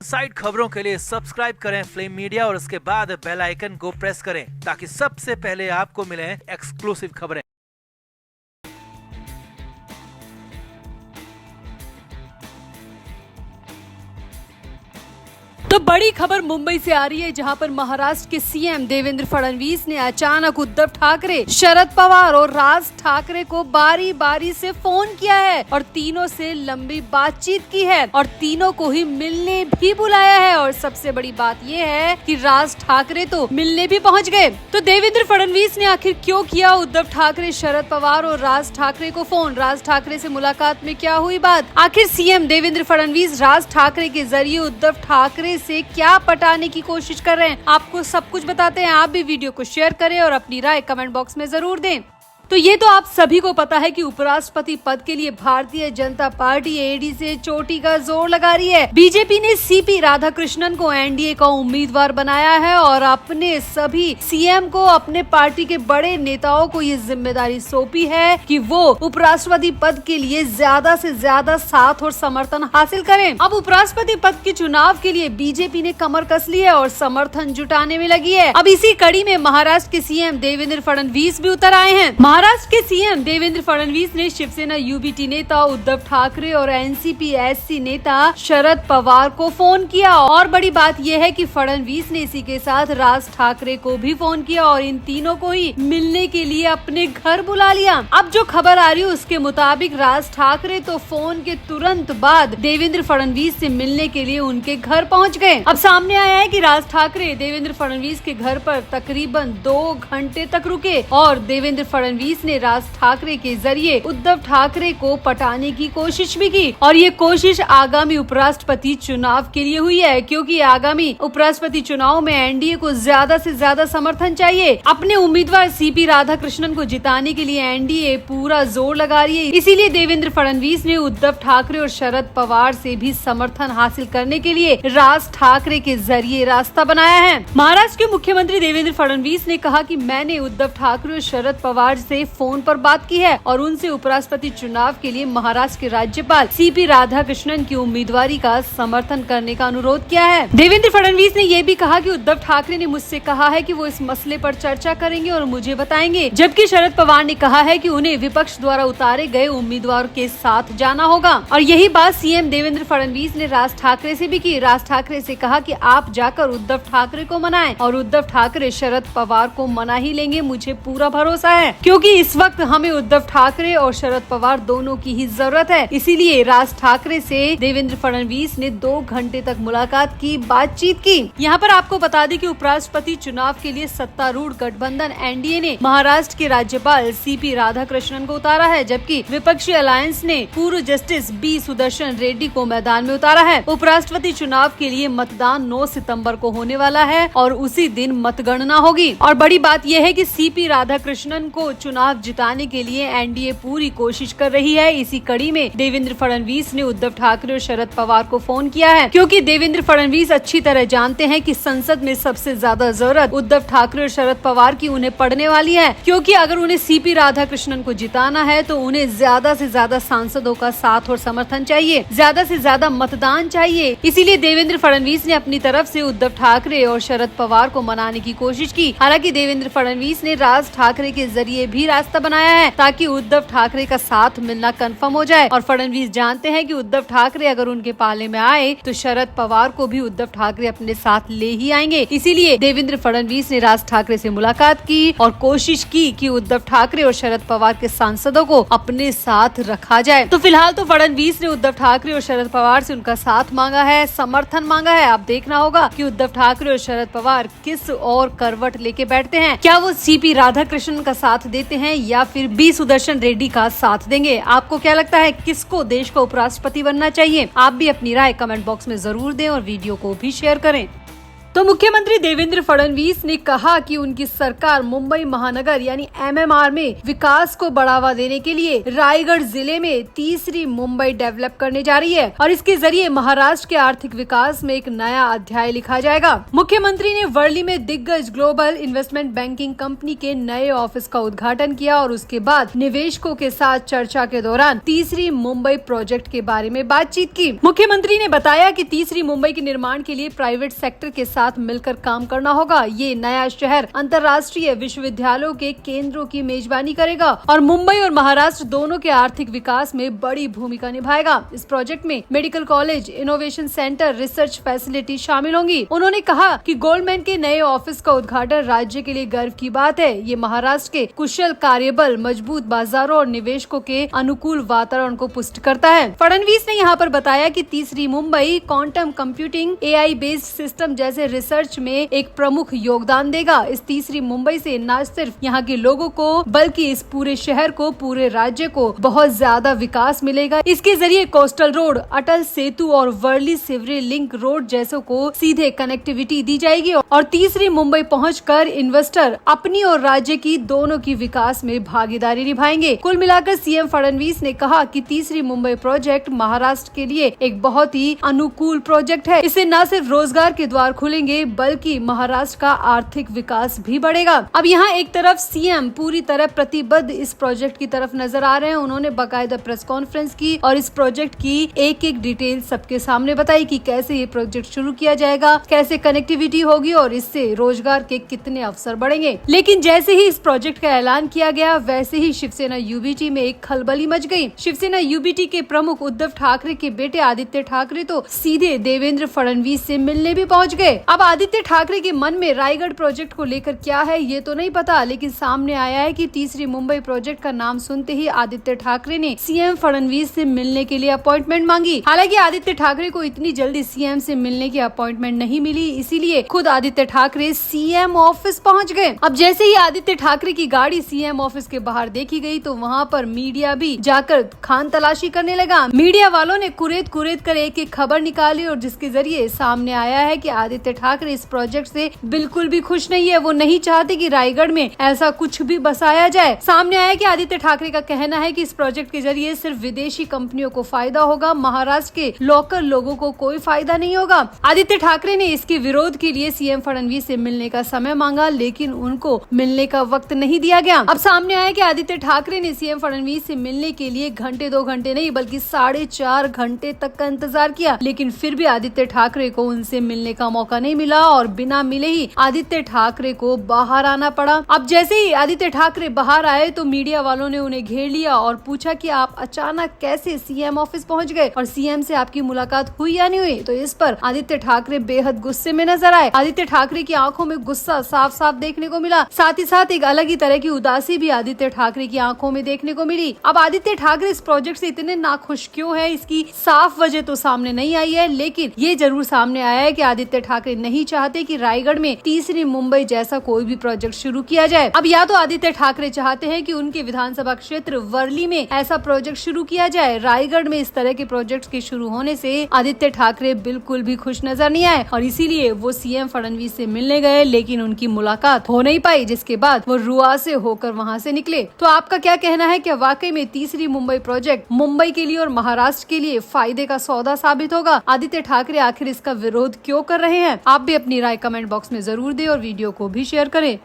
Side खबरों के लिए सब्सक्राइब करें फ्लेम मीडिया और उसके बाद बेल आइकन को प्रेस करें ताकि सबसे पहले आपको मिले एक्सक्लूसिव खबरें। तो बड़ी खबर मुंबई से आ रही है, जहां पर महाराष्ट्र के सीएम देवेंद्र फडणवीस ने अचानक उद्धव ठाकरे, शरद पवार और राज ठाकरे को बारी बारी से फोन किया है और तीनों से लंबी बातचीत की है और तीनों को ही मिलने भी बुलाया है। और सबसे बड़ी बात ये है कि राज ठाकरे तो मिलने भी पहुंच गए। तो देवेंद्र फडणवीस ने आखिर क्यों किया उद्धव ठाकरे, शरद पवार और राज ठाकरे को फोन? राज ठाकरे से मुलाकात में क्या हुई बात? आखिर सीएम देवेंद्र फडणवीस राज ठाकरे के जरिए उद्धव ठाकरे से क्या पटाने की कोशिश कर रहे हैं? आपको सब कुछ बताते हैं। आप भी वीडियो को शेयर करें और अपनी राय कमेंट बॉक्स में जरूर दें। तो ये तो आप सभी को पता है कि उपराष्ट्रपति पद के लिए भारतीय जनता पार्टी एडी से चोटी का जोर लगा रही है। बीजेपी ने सीपी राधाकृष्णन को एनडीए का उम्मीदवार बनाया है और अपने सभी सीएम को, अपने पार्टी के बड़े नेताओं को ये जिम्मेदारी सौंपी है कि वो उपराष्ट्रपति पद के लिए ज्यादा से ज्यादा साथ और समर्थन हासिल करें। अब उपराष्ट्रपति पद के चुनाव के लिए बीजेपी ने कमर कस ली है और समर्थन जुटाने में लगी है। अब इसी कड़ी में महाराष्ट्र के सीएम देवेंद्र फडणवीस भी उतर आए हैं। महाराष्ट्र के सीएम देवेंद्र फडणवीस ने शिवसेना यूबीटी नेता उद्धव ठाकरे और एनसीपी एससी नेता शरद पवार को फोन किया। और बड़ी बात यह है कि फडणवीस ने इसी के साथ राज ठाकरे को भी फोन किया और इन तीनों को ही मिलने के लिए अपने घर बुला लिया। अब जो खबर आ रही है उसके मुताबिक राज ठाकरे तो फोन के तुरंत बाद देवेंद्र फडणवीस से मिलने के लिए उनके घर पहुंच गए। अब सामने आया है कि राज ठाकरे देवेंद्र फडणवीस के घर पर तकरीबन 2 घंटे तक रुके और देवेंद्र फडणवीस ने राज ठाकरे के जरिए उद्धव ठाकरे को पटाने की कोशिश भी की। और ये कोशिश आगामी उपराष्ट्रपति चुनाव के लिए हुई है, क्योंकि आगामी उपराष्ट्रपति चुनाव में एनडीए को ज्यादा से ज्यादा समर्थन चाहिए। अपने उम्मीदवार सीपी राधाकृष्णन को जिताने के लिए एनडीए पूरा जोर लगा रही है। इसीलिए देवेंद्र फडणवीस ने उद्धव ठाकरे और शरद पवार से भी समर्थन हासिल करने के लिए राज ठाकरे के जरिए रास्ता बनाया है। महाराष्ट्र के मुख्यमंत्री देवेंद्र फडणवीस ने कहा कि मैंने उद्धव ठाकरे और शरद पवार से फोन पर बात की है और उनसे उपराष्ट्रपति चुनाव के लिए महाराष्ट्र के राज्यपाल सीपी राधाकृष्णन की उम्मीदवारी का समर्थन करने का अनुरोध किया है। देवेंद्र फडणवीस ने यह भी कहा कि उद्धव ठाकरे ने मुझसे कहा है कि वो इस मसले पर चर्चा करेंगे और मुझे बताएंगे, जबकि शरद पवार ने कहा है कि उन्हें विपक्ष द्वारा उतारे गए उम्मीदवार के साथ जाना होगा। और यही बात सीएम देवेंद्र फडणवीस ने राज ठाकरे से भी की। राज ठाकरे से कहा कि आप जाकर उद्धव ठाकरे को मनाएं और उद्धव ठाकरे शरद पवार को मना ही लेंगे, मुझे पूरा भरोसा है, क्योंकि इस वक्त हमें उद्धव ठाकरे और शरद पवार दोनों की ही जरूरत है। इसीलिए राज ठाकरे से देवेंद्र फडणवीस ने 2 घंटे तक मुलाकात की, बातचीत की। यहाँ पर आपको बता दें कि उपराष्ट्रपति चुनाव के लिए सत्तारूढ़ गठबंधन एनडीए ने महाराष्ट्र के राज्यपाल सीपी राधाकृष्णन को उतारा है, जबकि विपक्षी अलायंस ने पूर्व जस्टिस बी सुदर्शन रेड्डी को मैदान में उतारा है। उपराष्ट्रपति चुनाव के लिए मतदान 9 सितंबर को होने वाला है और उसी दिन मतगणना होगी। और बड़ी बात यह है कि सीपी राधाकृष्णन को चुनाव जिताने के लिए एनडीए पूरी कोशिश कर रही है। इसी कड़ी में देवेंद्र फडणवीस ने उद्धव ठाकरे और शरद पवार को फोन किया है, क्योंकि देवेंद्र फडणवीस अच्छी तरह जानते हैं कि संसद में सबसे ज्यादा जरूरत उद्धव ठाकरे और शरद पवार की उन्हें पड़ने वाली है, क्योंकि अगर उन्हें सीपी राधाकृष्णन को जिताना है तो उन्हें ज्यादा से ज्यादा सांसदों का साथ और समर्थन चाहिए, ज्यादा से ज्यादा मतदान चाहिए। इसीलिए देवेंद्र फडणवीस ने अपनी तरफ से उद्धव ठाकरे और शरद पवार को मनाने की कोशिश की। हालांकि देवेंद्र फडणवीस ने राज ठाकरे के जरिए भी रास्ता बनाया है ताकि उद्धव ठाकरे का साथ मिलना कंफर्म हो जाए। और फडणवीस जानते हैं कि उद्धव ठाकरे अगर उनके पाले में आए तो शरद पवार को भी उद्धव ठाकरे अपने साथ ले ही आएंगे। इसीलिए देवेंद्र फडणवीस ने राज ठाकरे से मुलाकात की और कोशिश की कि उद्धव ठाकरे और शरद पवार के सांसदों को अपने साथ रखा जाए। तो फिलहाल तो फडणवीस ने उद्धव ठाकरे और शरद पवार से उनका साथ मांगा है, समर्थन मांगा है। अब देखना होगा कि उद्धव ठाकरे और शरद पवार किस और करवट लेके बैठते हैं। क्या वो सीपी राधाकृष्णन का साथ देते हैं या फिर बी सुदर्शन रेड्डी का साथ देंगे? आपको क्या लगता है, किसको देश का उपराष्ट्रपति बनना चाहिए? आप भी अपनी राय कमेंट बॉक्स में जरूर दें और वीडियो को भी शेयर करें। तो मुख्यमंत्री देवेंद्र फडणवीस ने कहा कि उनकी सरकार मुंबई महानगर यानी MMR में विकास को बढ़ावा देने के लिए रायगढ़ जिले में तीसरी मुंबई डेवलप करने जा रही है और इसके जरिए महाराष्ट्र के आर्थिक विकास में एक नया अध्याय लिखा जाएगा। मुख्यमंत्री ने वर्ली में दिग्गज ग्लोबल इन्वेस्टमेंट बैंकिंग कंपनी के नए ऑफिस का उद्घाटन किया और उसके बाद निवेशकों के साथ चर्चा के दौरान तीसरी मुंबई प्रोजेक्ट के बारे में बातचीत की। मुख्यमंत्री ने बताया कि तीसरी मुंबई के निर्माण के लिए प्राइवेट सेक्टर के साथ मिलकर काम करना होगा। ये नया शहर अंतर्राष्ट्रीय विश्वविद्यालयों के केंद्रों की मेजबानी करेगा और मुंबई और महाराष्ट्र दोनों के आर्थिक विकास में बड़ी भूमिका निभाएगा। इस प्रोजेक्ट में medical college, innovation centre, research facility शामिल होंगी। उन्होंने कहा कि गोल्डमैन के नए ऑफिस का उद्घाटन राज्य के लिए गर्व की बात है। ये महाराष्ट्र के कुशल कार्यबल, मजबूत बाजारों और निवेशकों के अनुकूल वातावरण को पुष्ट करता है। फडणवीस ने यहाँ पर बताया कि तीसरी Mumbai quantum computing, AI based system जैसे रिसर्च में एक प्रमुख योगदान देगा। इस तीसरी मुंबई से न सिर्फ यहाँ के लोगों को बल्कि इस पूरे शहर को, पूरे राज्य को बहुत ज्यादा विकास मिलेगा। इसके जरिए कोस्टल रोड, अटल सेतु और वर्ली सीवरेज लिंक रोड जैसों को सीधे कनेक्टिविटी दी जाएगी और तीसरी मुंबई पहुंचकर इन्वेस्टर अपनी और राज्य की दोनों की विकास में भागीदारी निभाएंगे। कुल मिलाकर सीएम फडणवीस ने कहा कि तीसरी मुंबई प्रोजेक्ट महाराष्ट्र के लिए एक बहुत ही अनुकूल प्रोजेक्ट है। इससे न सिर्फ रोजगार के द्वार खुलेंगे बल्कि महाराष्ट्र का आर्थिक विकास भी बढ़ेगा। अब यहाँ एक तरफ सीएम पूरी तरह प्रतिबद्ध इस प्रोजेक्ट की तरफ नजर आ रहे हैं। उन्होंने बाकायदा प्रेस कॉन्फ्रेंस की और इस प्रोजेक्ट की एक एक डिटेल सबके सामने बताई कि कैसे ये प्रोजेक्ट शुरू किया जाएगा, कैसे कनेक्टिविटी होगी और इससे रोजगार के कितने अवसर बढ़ेंगे। लेकिन जैसे ही इस प्रोजेक्ट का ऐलान किया गया वैसे ही शिवसेना UBT में एक खलबली मच गई। शिवसेना UBT के प्रमुख उद्धव ठाकरे के बेटे आदित्य ठाकरे तो सीधे देवेंद्र फडणवीस से मिलने भी पहुंच गए। अब आदित्य ठाकरे के मन में रायगढ़ प्रोजेक्ट को लेकर क्या है ये तो नहीं पता, लेकिन सामने आया है कि तीसरी मुंबई प्रोजेक्ट का नाम सुनते ही आदित्य ठाकरे ने सीएम फडणवीस से मिलने के लिए अपॉइंटमेंट मांगी। हालांकि आदित्य ठाकरे को इतनी जल्दी सीएम से मिलने की अपॉइंटमेंट नहीं मिली, इसीलिए खुद आदित्य ठाकरे सीएम ऑफिस पहुंच गए। अब जैसे ही आदित्य ठाकरे की गाड़ी सीएम ऑफिस के बाहर देखी गई तो वहाँ पर मीडिया भी जाकर खान तलाशी करने लगा। मीडिया वालों ने कुरेद कर एक एक खबर निकाली और जिसके जरिए सामने आया है कि आदित्य ठाकरे इस प्रोजेक्ट से बिल्कुल भी खुश नहीं है। वो नहीं चाहते कि रायगढ़ में ऐसा कुछ भी बसाया जाए। सामने आया कि आदित्य ठाकरे का कहना है कि इस प्रोजेक्ट के जरिए सिर्फ विदेशी कंपनियों को फायदा होगा, महाराष्ट्र के लोकल लोगों को कोई फायदा नहीं होगा। आदित्य ठाकरे ने इसके विरोध के लिए सीएम फडणवीस से मिलने का समय मांगा, लेकिन उनको मिलने का वक्त नहीं दिया गया। अब सामने आया कि आदित्य ठाकरे ने सीएम फडणवीस से मिलने के लिए घंटे 2 घंटे नहीं बल्कि 4.5 घंटे तक का इंतजार किया, लेकिन फिर भी आदित्य ठाकरे को उनसे मिलने का मौका नहीं मिला और बिना मिले ही आदित्य ठाकरे को बाहर आना पड़ा। अब जैसे ही आदित्य ठाकरे बाहर आए तो मीडिया वालों ने उन्हें घेर लिया और पूछा कि आप अचानक कैसे सीएम ऑफिस पहुंच गए और सीएम से आपकी मुलाकात हुई या नहीं हुई। तो इस पर आदित्य ठाकरे बेहद गुस्से में नजर आए। आदित्य ठाकरे की आंखों में गुस्सा साफ साफ देखने को मिला, साथ ही साथ एक अलग ही तरह की उदासी भी आदित्य ठाकरे की आंखों में देखने को मिली। अब आदित्य ठाकरे इस प्रोजेक्ट से इतने नाखुश क्यों है, इसकी साफ वजह तो सामने नहीं आई है, लेकिन ये जरूर सामने आया है कि आदित्य ठाकरे नहीं चाहते कि रायगढ़ में तीसरी मुंबई जैसा कोई भी प्रोजेक्ट शुरू किया जाए। अब या तो आदित्य ठाकरे चाहते हैं कि उनके विधानसभा क्षेत्र वर्ली में ऐसा प्रोजेक्ट शुरू किया जाए। रायगढ़ में इस तरह के प्रोजेक्ट के शुरू होने से आदित्य ठाकरे बिल्कुल भी खुश नजर नहीं आए और इसीलिए वो सीएम फडणवीस से मिलने गए, लेकिन उनकी मुलाकात हो नहीं पाई, जिसके बाद वो रुआसे होकर वहाँ से निकले। तो आपका क्या कहना है, क्या वाकई में तीसरी मुंबई प्रोजेक्ट मुंबई के लिए और महाराष्ट्र के लिए फायदे का सौदा साबित होगा? आदित्य ठाकरे आखिर इसका विरोध क्यों कर रहे हैं? आप भी अपनी राय कमेंट बॉक्स में जरूर दें और वीडियो को भी शेयर करें।